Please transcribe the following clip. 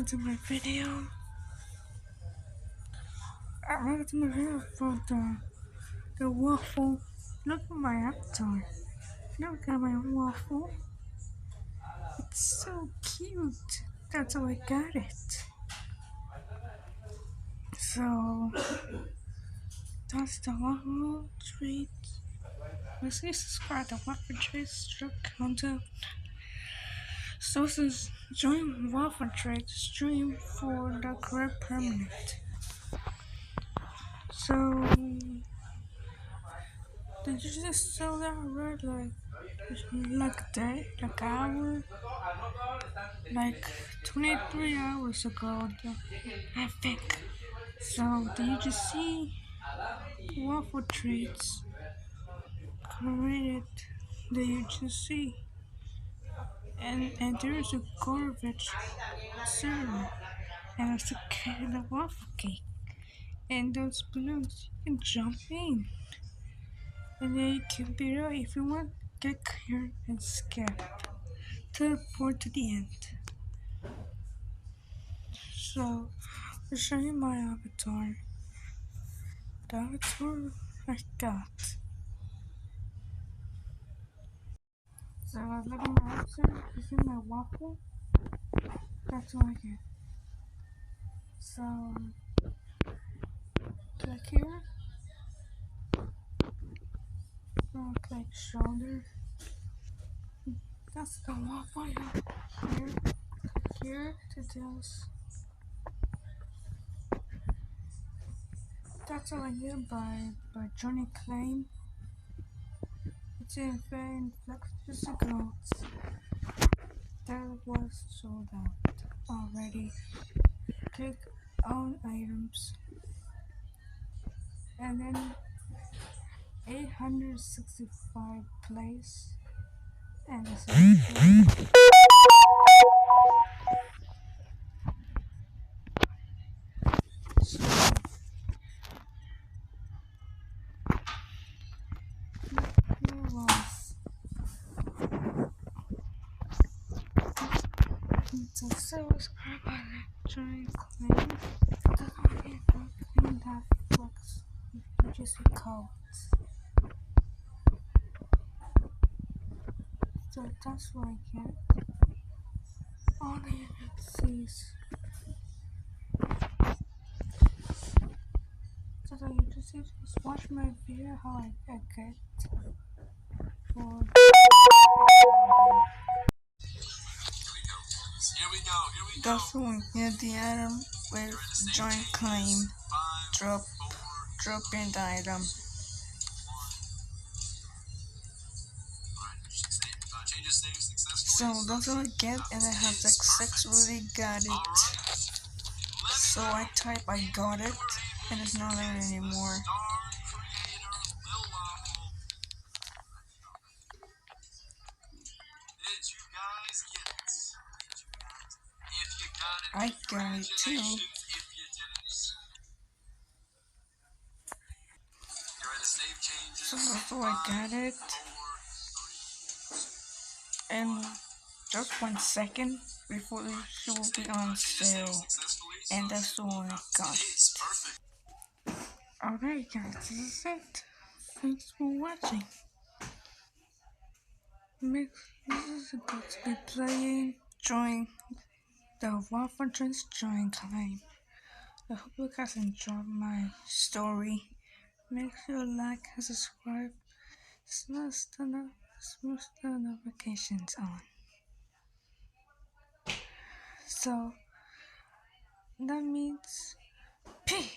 to my video. Welcome to my video for the waffle. Look at my avatar. Look at my waffle. It's so cute. That's how I got it. So that's the waffle treat. Please subscribe to Waffle Treats Strip content. Sources join Waffle Treats stream for the correct permanent. So did you just saw that right? Like a day, like an hour, like 23 hours ago, I think. So the UGC Waffle Treats created the UGC, and there's a garbage server, and it's a waffle cake, and those balloons you can jump in, and then you can be there if you want. Get here and skip. Teleport to the end. So, I'll show you my avatar. The avatar I got. So, I was looking at my avatar. You see my waffle? That's what I get. So, click here. Click shoulder. That's the waffle I have here. Here to this. That's all I get by Johnny Claim. It's in very physical. That was sold out already. Click on items, and then 865 place, and it's so subscribe button, join claim. Don't forget to claim that flex UGC codes. So that's what I get. All the UGCs. So the UGC, just watch my video how I get for. That's when you get the item with join claim. Drop in the item. So that's what I get, and I have successfully got it. So I type I got it, and it's not there anymore. I got it too. So before I got it, and just 1 second before she will be on sale, and that's the one I got. Alright guys, this is it. Thanks for watching. This is going to be playing join the Waffle Treats join time. I hope you guys enjoyed my story. Make sure to like and subscribe. Smash the notifications on. So that means peace.